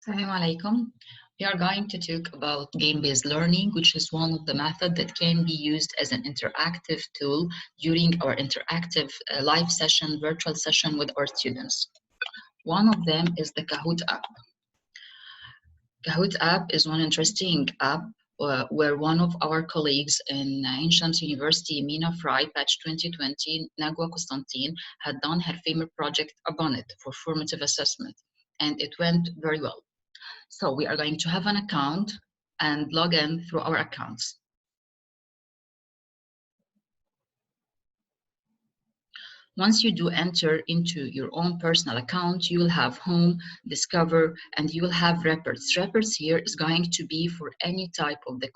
Assalamu alaikum. We are going to talk about game-based learning, which is one of the methods that can be used as an interactive tool during our interactive live session, virtual session with our students. One of them is the Kahoot app. Kahoot app is one interesting app where one of our colleagues in Ancient University, Mina Fry, batch 2020, Nagwa Nashaat, had done her favorite project upon it for formative assessment, and it went very well. So we are going to have an account and log in through our accounts. Once you do enter into your own personal account, you will have home, discover, and you will have reports. Reports here is going to be for any type of the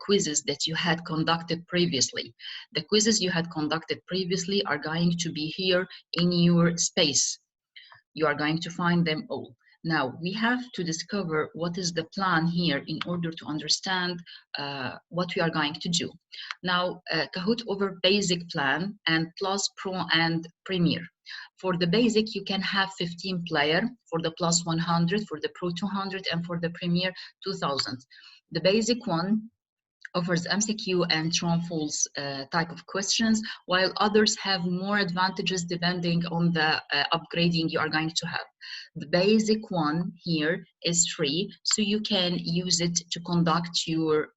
quizzes that you had conducted previously. The quizzes you had conducted previously are going to be here in your space. You are going to find them all. Now, we have to discover what is the plan here in order to understand what we are going to do. Now, Kahoot over basic plan and plus pro and premier. For the basic, you can have 15 player, for the plus 100, for the pro 200, and for the premier 2000. The basic one offers MCQ and true and false type of questions, while others have more advantages depending on the upgrading you are going to have. The basic one here is free, so you can use it to conduct your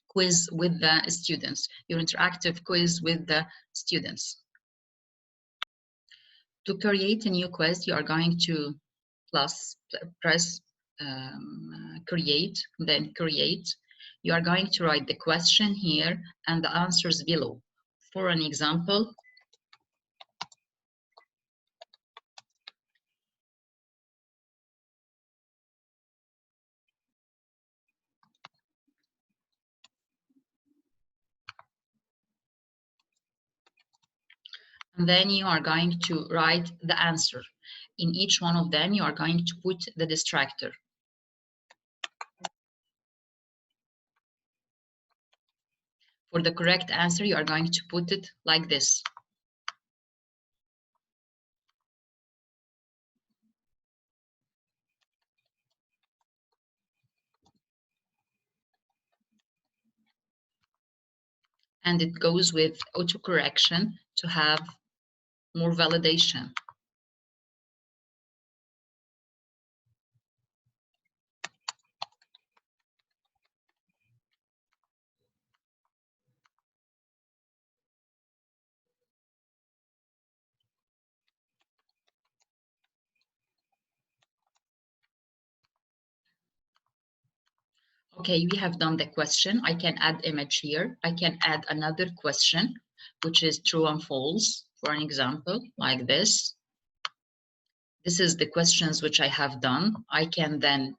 quiz with the students, your interactive quiz with the students. To create a new quiz, you are going to press create, then create. You are going to write the question here and the answers below. For an example, and then you are going to write the answer. In each one of them, you are going to put the distractor. For the correct answer, you are going to put it like this. And it goes with autocorrection to have more validation. Okay, we have done the question. I can add image here. I can add another question, which is true and false, for an example, like this. This is the questions which I have done. I can then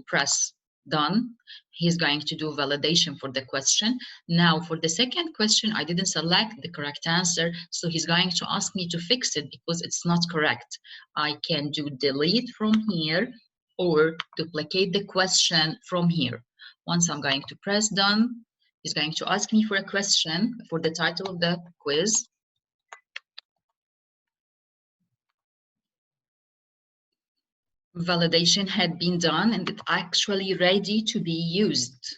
press done. He's going to do validation for the question. Now, for the second question, I didn't select the correct answer, so he's going to ask me to fix it because it's not correct. I can do delete from here or duplicate the question from here. Once I'm going to press done, he's going to ask me for a question for the title of the quiz. Validation had been done and it's actually ready to be used.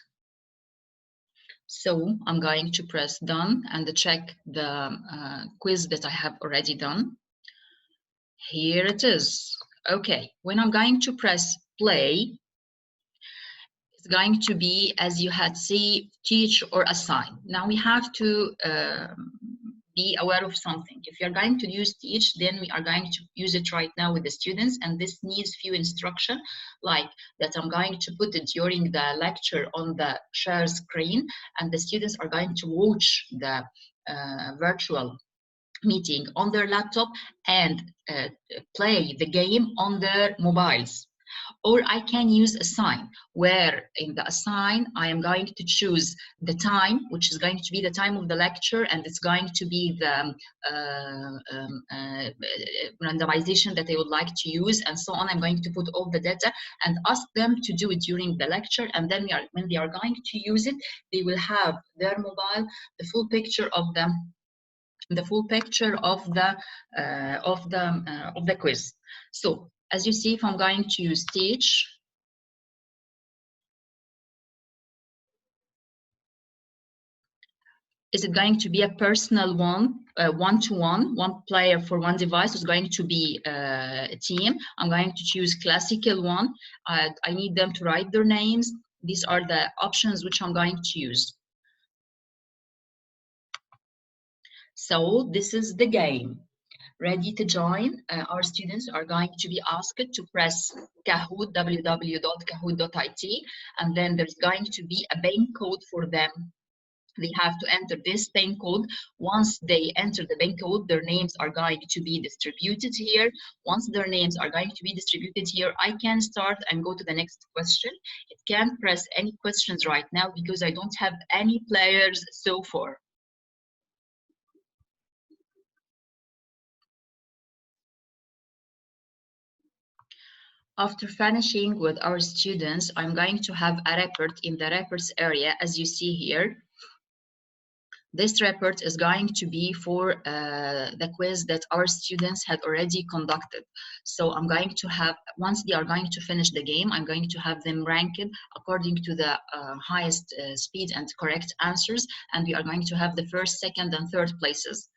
So I'm going to press done and check the quiz that I have already done. Here it is. Okay, when I'm going to press play, it's going to be, as you had seen, teach or assign. Now we have to be aware of something. If you're going to use teach, then we are going to use it right now with the students, and this needs few instruction, like that I'm going to put it during the lecture on the share screen, and the students are going to watch the virtual meeting on their laptop and play the game on their mobiles. Or I can use assign, where in the assign, I am going to choose the time, which is going to be the time of the lecture, and it's going to be the randomization that I would like to use, and so on. I'm going to put all the data and ask them to do it during the lecture, and then when they are going to use it, they will have their mobile, the full picture of them the full picture of the quiz. So as you see, if I'm going to use teach, is it going to be a personal one, one-to-one, one player for one device? Is going to be a team? I'm going to choose classical one. I need them to write their names. These are the options which I'm going to use. So this is the game. Ready to join? Our students are going to be asked to press Kahoot, www.kahoot.it, and then there's going to be a bank code for them. They have to enter this bank code. Once they enter the bank code, their names are going to be distributed here. Once their names are going to be distributed here, I can start and go to the next question. It can't press any questions right now because I don't have any players so far. After finishing with our students, I'm going to have a report in the reports area, as you see here. This report is going to be for the quiz that our students had already conducted. So I'm going to have, once they are going to finish the game, I'm going to have them ranked according to the highest speed and correct answers, and we are going to have the first, second, and third places.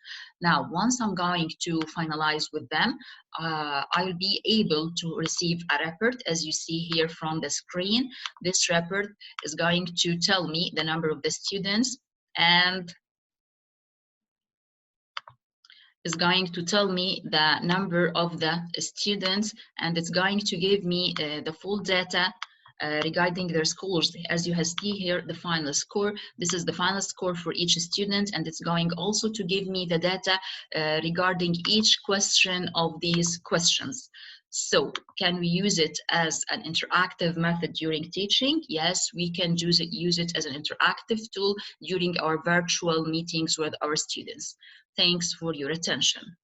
Now, once I'm going to finalize with them, I'll be able to receive a report, as you see here from the screen. This report is going to tell me the number of the students and is going to tell me the number of the students, and it's going to give me the full data regarding their scores. As you have seen here, the final score. This is the final score for each student, and it's going also to give me the data regarding each question of these questions. So can we use it as an interactive method during teaching? Yes, we can use it as an interactive tool during our virtual meetings with our students. Thanks for your attention.